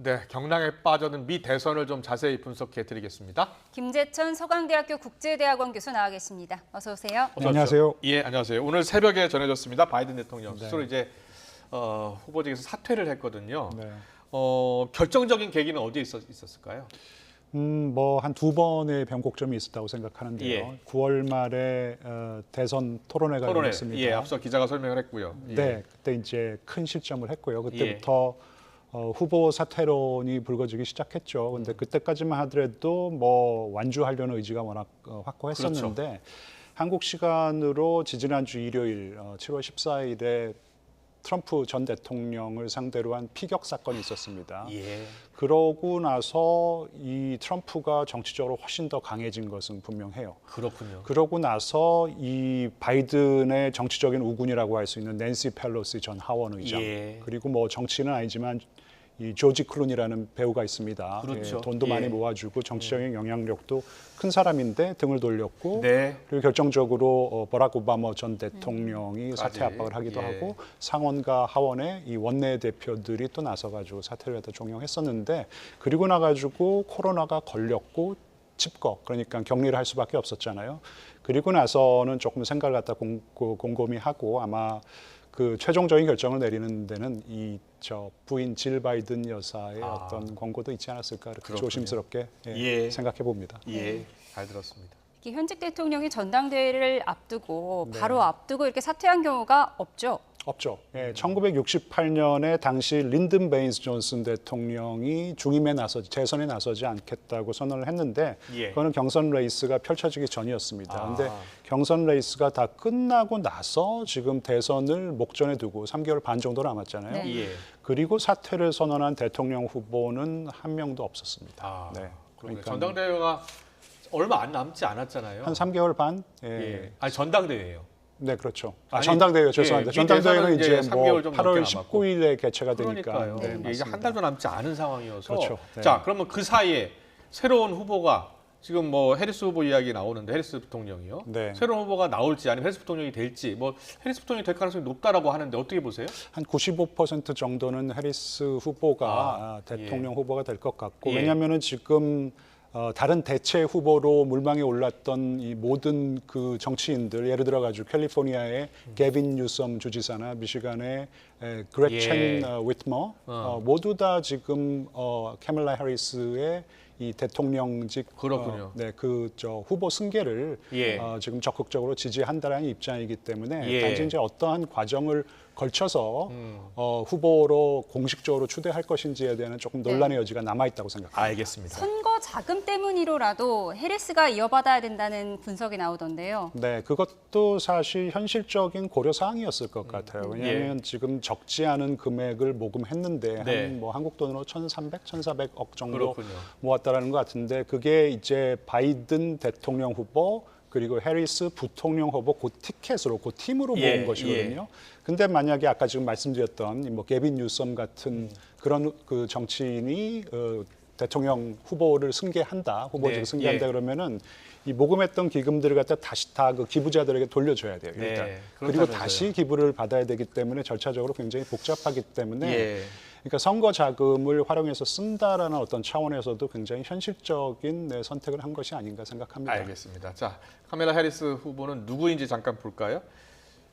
네, 경랑에 빠져든 미 대선을 좀 자세히 분석해 드리겠습니다. 김재천 서강대학교 국제대학원 교수 나와 계십니다. 어서 오세요. 어서 안녕하세요. 예, 안녕하세요. 오늘 새벽에 전해졌습니다. 바이든 대통령 네. 스스로 이제 후보직에서 사퇴를 했거든요. 네. 결정적인 계기는 어디에 있었을까요? 뭐 한 두 번의 변곡점이 있었다고 생각하는데요. 예. 9월 말에 대선 토론회가 열렸습니다. 예, 앞서 기자가 설명을 했고요. 예. 네, 그때 이제 큰 실점을 했고요. 그때부터 후보 사퇴론이 불거지기 시작했죠. 근데 그때까지만 하더라도 뭐 완주하려는 의지가 워낙 확고했었는데 그렇죠. 한국 시간으로 지지난주 일요일 7월 14일에 트럼프 전 대통령을 상대로 한 피격 사건이 있었습니다. 예. 그러고 나서 이 트럼프가 정치적으로 훨씬 더 강해진 것은 분명해요. 그렇군요. 그러고 나서 이 바이든의 정치적인 우군이라고 할 수 있는 낸시 펠로시 전 하원 의장, 예. 그리고 뭐 정치는 아니지만 이 조지 클루니라는 배우가 있습니다. 그렇죠. 예, 돈도 예. 많이 모아주고 정치적인 영향력도 큰 사람인데 등을 돌렸고, 네. 그리고 결정적으로 버락 오바마 전 대통령이 사퇴 압박을 하기도 예. 하고 상원과 하원의 이 원내 대표들이 또 나서가지고 사퇴를 갖다 종용했었는데, 그리고 나가지고 코로나가 걸렸고 집거, 그러니까 격리를 할 수밖에 없었잖아요. 그리고 나서는 조금 생각을 갖다 곰곰이 하고 아마 그 최종적인 결정을 내리는 데는 이 부인 질 바이든 여사의 어떤 권고도 있지 않았을까, 이렇게 그렇군요. 조심스럽게 예. 생각해 봅니다. 예, 잘 들었습니다. 이렇게 현직 대통령이 전당대회를 앞두고 네. 바로 앞두고 이렇게 사퇴한 경우가 없죠. 없죠. 예, 1968년에 당시 린든 베인스 존슨 대통령이 재선에 나서지 않겠다고 선언을 했는데, 예. 그거는 경선 레이스가 펼쳐지기 전이었습니다. 그런데 경선 레이스가 다 끝나고 나서 지금 대선을 목전에 두고 3개월 반 정도 남았잖아요. 네. 예. 그리고 사퇴를 선언한 대통령 후보는 한 명도 없었습니다. 네. 그러니까 그러니까 전당대회가 얼마 안 남지 않았잖아요. 한 3개월 반? 예. 예. 아니 전당대회예요. 네, 그렇죠. 아니, 전당대회요. 죄송합니다. 미 전당대회는 대선은 이제 3개월 뭐 좀 8월 넘게 남았고. 19일에 개최가 되니까. 그러니까요. 네, 이제 맞습니다. 한 달도 남지 않은 상황이어서. 그렇죠. 네. 자, 그러면 그 사이에 새로운 후보가 지금 뭐 해리스 후보 이야기 나오는데 해리스 부통령이요. 네. 새로운 후보가 나올지 아니면 해리스 부통령이 될지 뭐 해리스 부통령이 될 가능성이 높다라고 하는데 어떻게 보세요? 한 95% 정도는 해리스 후보가 대통령 후보가 될 것 같고, 예. 왜냐하면은 지금 다른 대체 후보로 물망에 올랐던 이 모든 그 정치인들, 예를 들어 가지고 캘리포니아의 게빈 뉴섬 주지사나 미시간의 그레첸 위트머 모두 다 지금 캐멀라 해리스의 이 대통령직 그렇군요. 후보 승계를 예. 지금 적극적으로 지지한다라는 입장이기 때문에 예. 단지 이제 어떠한 과정을 걸쳐서 후보로 공식적으로 추대할 것인지에 대한 조금 논란의 여지가 남아 있다고 생각합니다. 알겠습니다. 선거 자금 때문이로라도 해리스가 이어받아야 된다는 분석이 나오던데요. 네, 그것도 사실 현실적인 고려 사항이었을 것 같아요. 왜냐하면 예. 지금 적지 않은 금액을 모금했는데 네. 한 뭐 한국 돈으로 1,300, 1,400억 정도 그렇군요. 모았다라는 것 같은데, 그게 이제 바이든 대통령 후보 그리고 해리스 부통령 후보 그 티켓으로 그 팀으로 모은 예, 것이거든요. 근데 만약에 아까 지금 말씀드렸던 뭐 게빈 뉴섬 같은 그런 그 정치인이 대통령 후보를 승계한다, 후보직을 네, 승계한다 예. 그러면은 이 모금했던 기금들을 갖다 다시 다 그 기부자들에게 돌려줘야 돼요. 일단. 네, 그리고 그렇다면서요. 다시 기부를 받아야 되기 때문에 절차적으로 굉장히 복잡하기 때문에 예. 그러니까 선거 자금을 활용해서 쓴다라는 어떤 차원에서도 굉장히 현실적인 선택을 한 것이 아닌가 생각합니다. 알겠습니다. 자, 카멜라 해리스 후보는 누구인지 잠깐 볼까요?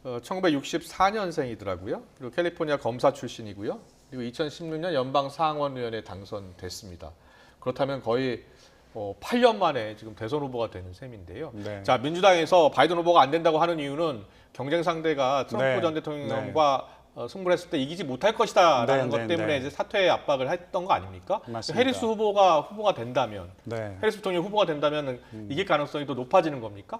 1964년생이더라고요. 그리고 캘리포니아 검사 출신이고요. 그리고 2016년 연방 상원의원에 당선됐습니다. 그렇다면 거의 8년 만에 지금 대선 후보가 되는 셈인데요. 네. 자, 민주당에서 바이든 후보가 안 된다고 하는 이유는 경쟁 상대가 트럼프 네. 전 대통령과 승부를 했을 때 이기지 못할 것이다라는 것 때문에 이제 사퇴 압박을 했던 거 아닙니까? 맞습니다. 해리스 후보가 된다면, 네. 해리스 부통령이 후보가 된다면 이길 가능성이 더 높아지는 겁니까?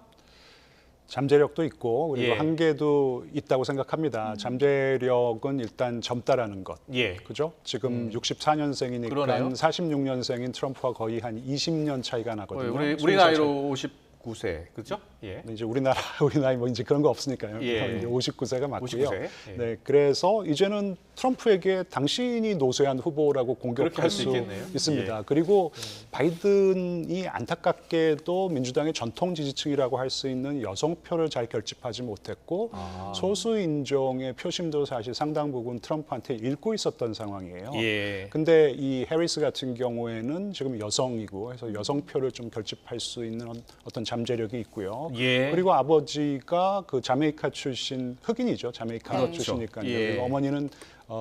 잠재력도 있고 그리고 예. 한계도 있다고 생각합니다. 잠재력은 일단 젊다라는 것. 예. 그죠? 지금 64년생이니까 그러네요. 46년생인 트럼프와 거의 한 20년 차이가 나거든요. 우리 20살 나이로 59세, 그죠? 예. 근데 이제 우리 나이 뭐 이제 그런 거 없으니까요. 예. 이제 59세가 맞고요. 59세. 예. 네, 그래서 이제는 트럼프에게 당신이 노쇠한 후보라고 그렇게 공격할 할수 수 있겠네요. 있습니다. 그리고 바이든이 안타깝게도 민주당의 전통 지지층이라고 할 수 있는 여성표를 잘 결집하지 못했고 소수 인종의 표심도 사실 상당 부분 트럼프한테 읽고 있었던 상황이에요. 예. 근데 이 해리스 같은 경우에는 지금 여성이고 해서 여성표를 좀 결집할 수 있는 어떤 잠재력이 있고요. 예. 그리고 아버지가 그 자메이카 출신 흑인이죠. 자메이카 그렇죠. 출신이니까요. 예. 그리고 어머니는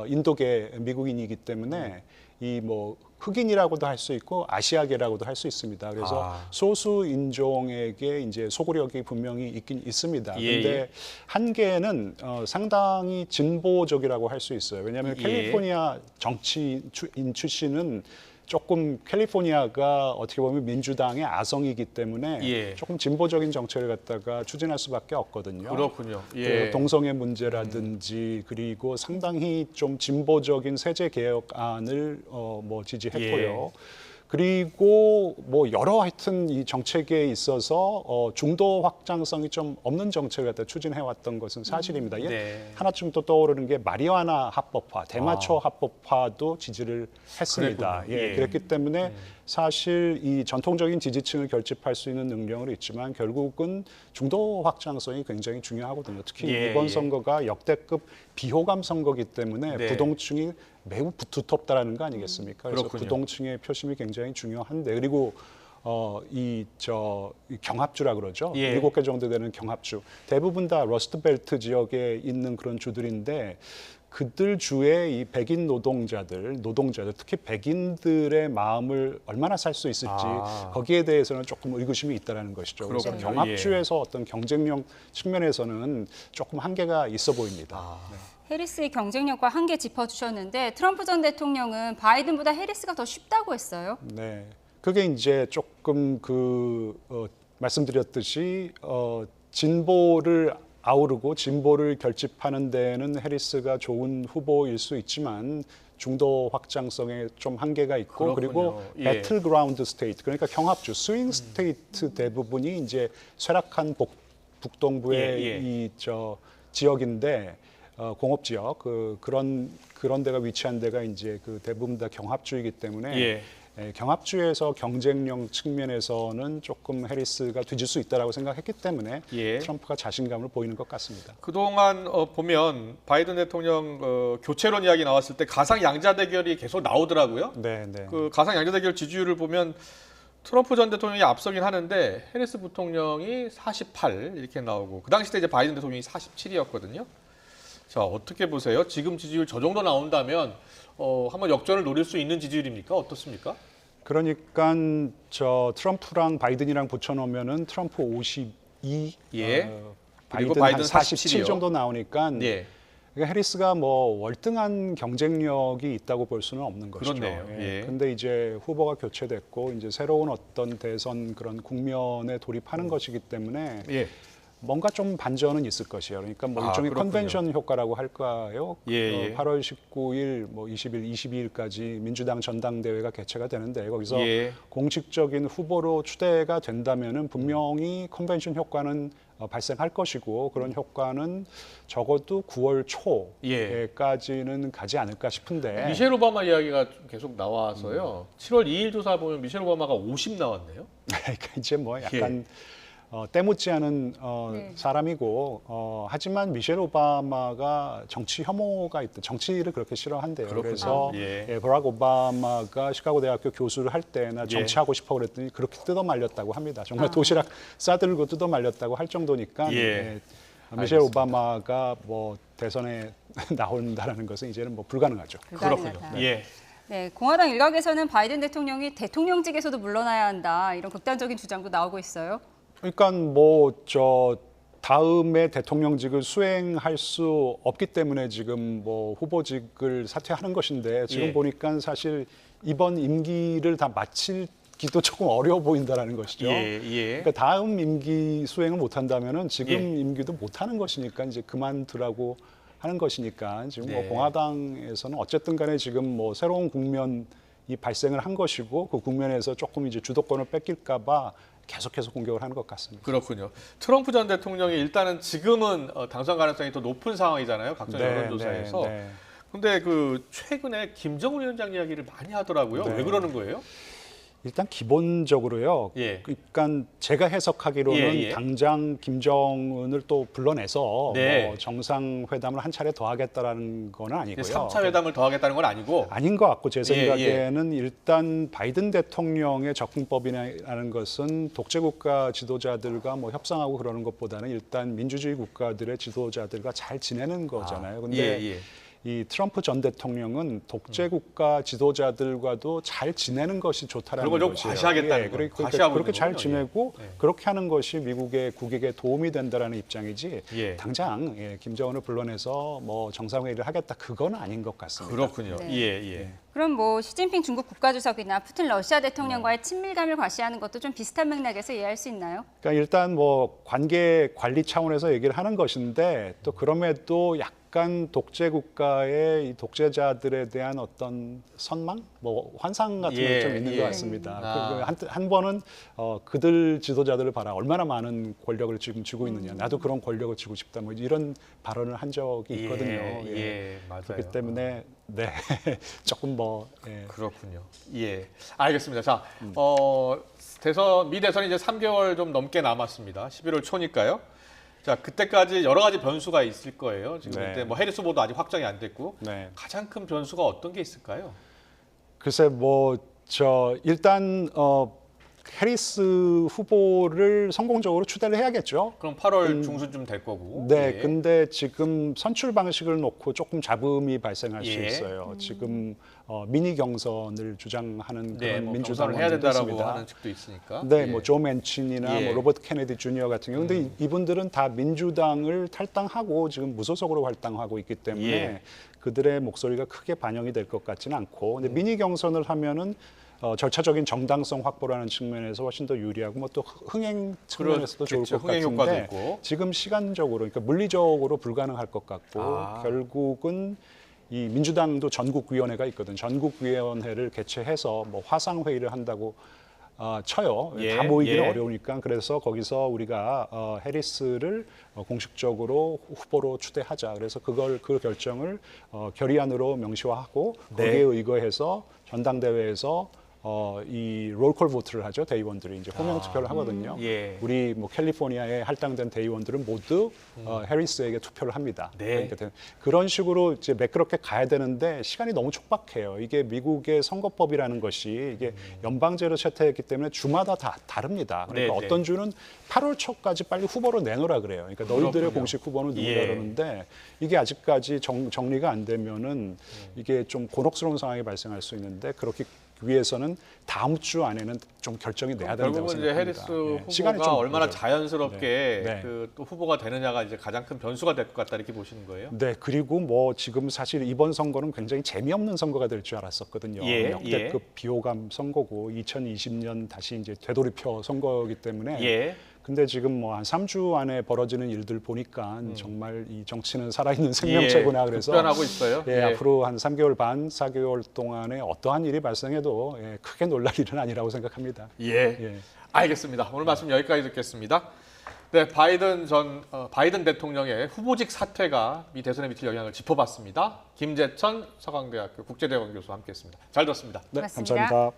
인도계 미국인이기 때문에 이 뭐 흑인이라고도 할 수 있고 아시아계라고도 할 수 있습니다. 그래서 소수 인종에게 이제 소구력이 분명히 있긴 있습니다. 예, 근데 예. 한계는 상당히 진보적이라고 할 수 있어요. 왜냐하면 예. 캘리포니아 정치인 출신은 조금 캘리포니아가 어떻게 보면 민주당의 아성이기 때문에 예. 조금 진보적인 정책을 갖다가 추진할 수밖에 없거든요. 그렇군요. 그 예. 동성애 문제라든지 그리고 상당히 좀 진보적인 세제 개혁안을 뭐 지지했고요. 그리고 뭐 여러 하여튼 이 정책에 있어서 중도 확장성이 좀 없는 정책을 갖다 추진해왔던 것은 사실입니다. 네. 하나쯤 또 떠오르는 게 마리화나 합법화, 대마초 합법화도 지지를 했습니다. 그랬군요. 예, 예. 그랬기 때문에 사실 이 전통적인 지지층을 결집할 수 있는 능력은 있지만 결국은 중도 확장성이 굉장히 중요하거든요. 특히 예, 이번 예. 선거가 역대급 비호감 선거이기 때문에 네. 부동층이 매우 두텁다라는 거 아니겠습니까? 그래서 그렇군요. 부동층의 표심이 굉장히 중요한데 그리고 이 경합주라 그러죠. 예. 7개 정도 되는 경합주. 대부분 다 러스트벨트 지역에 있는 그런 주들인데 그들 주의 이 백인 노동자들, 특히 백인들의 마음을 얼마나 살 수 있을지 거기에 대해서는 조금 의구심이 있다라는 것이죠. 그래서 그렇군요. 경합주에서 어떤 경쟁력 측면에서는 조금 한계가 있어 보입니다. 네. 해리스의 경쟁력과 한계 짚어주셨는데 트럼프 전 대통령은 바이든보다 해리스가 더 쉽다고 했어요. 네, 그게 이제 조금 말씀드렸듯이 진보를 아우르고 진보를 결집하는 데는 해리스가 좋은 후보일 수 있지만 중도 확장성에 좀 한계가 있고 그리고 그렇군요. 예. 배틀그라운드 스테이트 그러니까 경합주 스윙 스테이트 대부분이 이제 쇠락한 북동부의 예, 예. 지역인데 공업 지역 그런 데가 위치한 데가 이제 그 대부분 다 경합주이기 때문에 예. 경합주에서 경쟁력 측면에서는 조금 해리스가 뒤질 수 있다라고 생각했기 때문에 예. 트럼프가 자신감을 보이는 것 같습니다. 그동안 보면 바이든 대통령 교체론 이야기 나왔을 때 가상 양자 대결이 계속 나오더라고요. 네, 네. 그 가상 양자 대결 지지율을 보면 트럼프 전 대통령이 앞서긴 하는데 해리스 부통령이 48 이렇게 나오고 그 당시 때 이제 바이든 대통령이 47이었거든요. 자, 어떻게 보세요? 지금 지지율 저 정도 나온다면 한번 역전을 노릴 수 있는 지지율입니까? 어떻습니까? 그러니까 트럼프랑 바이든이랑 붙여놓으면은 트럼프 52, 예. 그리고 바이든 바이든 한 47 47이요. 정도 나오니까 예. 그러니까 해리스가 뭐 월등한 경쟁력이 있다고 볼 수는 없는 것이죠. 그렇네요. 예. 근데 이제 후보가 교체됐고 이제 새로운 어떤 대선 그런 국면에 돌입하는 것이기 때문에 예. 뭔가 좀 반전은 있을 것이에요. 그러니까 뭐 일종의 그렇군요. 컨벤션 효과라고 할까요? 예. 8월 19일, 뭐 20일, 22일까지 민주당 전당대회가 개최가 되는데 거기서 예. 공식적인 후보로 추대가 된다면은 분명히 컨벤션 효과는 발생할 것이고 그런 효과는 적어도 9월 초에까지는 가지 않을까 싶은데 미셸 오바마 이야기가 계속 나와서요. 7월 2일 조사 보면 미셸 오바마가 50 나왔네요. 그러니까 이제 뭐 약간 때묻지 않은 네. 사람이고 하지만 미셸 오바마가 정치 혐오가 있다. 정치를 그렇게 싫어한대요. 그렇군요. 그래서 예. 버락 오바마가 시카고 대학교 교수를 할 때나 정치하고 싶어 그랬더니 그렇게 뜯어 말렸다고 합니다. 정말 도시락 싸들고 뜯어 말렸다고 할 정도니까 예. 미셸 오바마가 뭐 대선에 나온다라는 것은 이제는 뭐 불가능하죠. 불가능하다. 예. 네, 공화당 일각에서는 바이든 대통령이 대통령직에서도 물러나야 한다 이런 극단적인 주장도 나오고 있어요. 그러니까 다음에 대통령직을 수행할 수 없기 때문에 지금 뭐 후보직을 사퇴하는 것인데 지금 예. 보니까 사실 이번 임기를 다 마치기도 조금 어려워 보인다라는 것이죠. 예. 그러니까 다음 임기 수행을 못 한다면은 지금 예. 임기도 못 하는 것이니까 이제 그만두라고 하는 것이니까 지금 네. 뭐 공화당에서는 어쨌든 간에 지금 뭐 새로운 국면이 발생을 한 것이고 그 국면에서 조금 이제 주도권을 뺏길까 봐 계속해서 공격을 하는 것 같습니다. 그렇군요. 트럼프 전 대통령이 일단은 지금은 당선 가능성이 더 높은 상황이잖아요. 각종 여론조사에서. 네. 근데 그 최근에 김정은 위원장 이야기를 많이 하더라고요. 네. 왜 그러는 거예요? 일단 기본적으로요. 예. 그러니까 제가 해석하기로는 예. 당장 김정은을 또 불러내서 네. 뭐 정상회담을 한 차례 더 하겠다라는 건 아니고요. 3차 회담을 더 하겠다는 건 아니고. 아닌 것 같고 제 예, 생각에는 일단 바이든 대통령의 접근법이라는 것은 독재국가 지도자들과 뭐 협상하고 그러는 것보다는 일단 민주주의 국가들의 지도자들과 잘 지내는 거잖아요. 근데 예. 이 트럼프 전 대통령은 독재국가 지도자들과도 잘 지내는 것이 좋다라는 그런 걸좀 것이에요. 과시하겠다는 거예요. 과시하고 그렇게 있는 잘 거군요. 지내고 예. 그렇게 하는 것이 미국의 국익에 도움이 된다라는 입장이지 예. 당장 김정은을 불러내서 뭐 정상회의를 하겠다 그건 아닌 것 같습니다. 그렇군요. 네. 예. 그럼 뭐 시진핑 중국 국가주석이나 푸틴 러시아 대통령과의 친밀감을 과시하는 것도 좀 비슷한 맥락에서 이해할 수 있나요? 그러니까 일단 뭐 관계 관리 차원에서 얘기를 하는 것인데 또 그럼에도 약간 독재 국가의 이 독재자들에 대한 어떤 선망, 뭐 환상 같은 게 좀 있는 것 같습니다. 아. 한 번은 그들 지도자들을 봐라, 얼마나 많은 권력을 지금 쥐고 있느냐, 나도 그런 권력을 쥐고 싶다, 뭐 이런 발언을 한 적이 있거든요. 예, 맞아요. 그렇기 때문에 네 조금 뭐 예. 그렇군요. 예, 알겠습니다. 자, 대선 미 대선이 이제 3개월 좀 넘게 남았습니다. 11월 초니까요. 자, 그때까지 여러 가지 변수가 있을 거예요. 지금 네. 그때 뭐 해리스 후보도 아직 확정이 안 됐고 네. 가장 큰 변수가 어떤 게 있을까요? 글쎄 뭐 일단 해리스 후보를 성공적으로 추대를 해야겠죠. 그럼 8월 중순쯤 될 거고. 네, 예. 근데 지금 선출 방식을 놓고 조금 잡음이 발생할 수 예. 있어요. 지금 미니 경선을 주장하는 네, 그런 뭐 민주당 경선을 해야 된다라고 원내도 하는 있습니다. 측도 있으니까. 네, 예. 뭐 조 맨친이나 예. 뭐 로버트 케네디 주니어 같은 경우, 근데 이분들은 다 민주당을 탈당하고 지금 무소속으로 활동하고 있기 때문에 예. 그들의 목소리가 크게 반영이 될 것 같지는 않고, 근데 미니 경선을 하면은 절차적인 정당성 확보라는 측면에서 훨씬 더 유리하고 뭐 또 흥행 측면에서도 좋을 그렇겠죠. 것 흥행 효과도 같은데 있고. 지금 시간적으로, 그러니까 물리적으로 불가능할 것 같고 아. 결국은 이 민주당도 전국위원회가 있거든. 전국위원회를 개최해서 뭐 화상회의를 한다고 쳐요. 예, 다 모이기는 예. 어려우니까. 그래서 거기서 우리가 해리스를 공식적으로 후보로 추대하자. 그래서 그 결정을 결의안으로 명시화하고 네. 거기에 의거해서 전당대회에서 이 롤콜 보트를 하죠. 대의원들이 이제 호명 투표를 하거든요. 예. 우리 뭐 캘리포니아에 할당된 대의원들은 모두 해리스에게 투표를 합니다. 네. 그러니까 그런 식으로 이제 매끄럽게 가야 되는데 시간이 너무 촉박해요. 이게 미국의 선거법이라는 것이 이게 연방제로 채택했기 때문에 주마다 다 다릅니다. 그러니까 네, 어떤 주는 8월 초까지 빨리 후보로 내놓으라 그래요. 그러니까 너희들의 그렇군요. 공식 후보는 누구냐 예. 그러는데 이게 아직까지 정리가 안 되면은 이게 좀 곤혹스러운 상황이 발생할 수 있는데, 그렇기 위해서는 다음 주 안에는 좀 결정이 내야 된다고 결국은 이제 생각합니다. 해리스 예. 시간이 후보가 좀 얼마나 걸려요. 자연스럽게 네. 그 또 후보가 되느냐가 이제 가장 큰 변수가 될 것 같다 이렇게 보시는 거예요? 네, 그리고 뭐 지금 사실 이번 선거는 굉장히 재미없는 선거가 될 줄 알았었거든요. 예, 역대급 비호감 선거고 2020년 다시 이제 되돌이표 선거이기 때문에. 예. 근데 지금 뭐 한 3주 안에 벌어지는 일들 보니까 정말 이 정치는 살아있는 생명체구나. 그래서 급변하고 있어요. 예, 앞으로 한 3개월 반, 4개월 동안에 어떠한 일이 발생해도 크게 놀랄 일은 아니라고 생각합니다. 예. 예. 알겠습니다. 오늘 말씀 여기까지 듣겠습니다. 네, 바이든 대통령의 후보직 사퇴가 미 대선에 미칠 영향을 짚어봤습니다. 김재천 서강대학교 국제대학원 교수와 함께했습니다. 잘 들었습니다. 네, 고맙습니다. 감사합니다.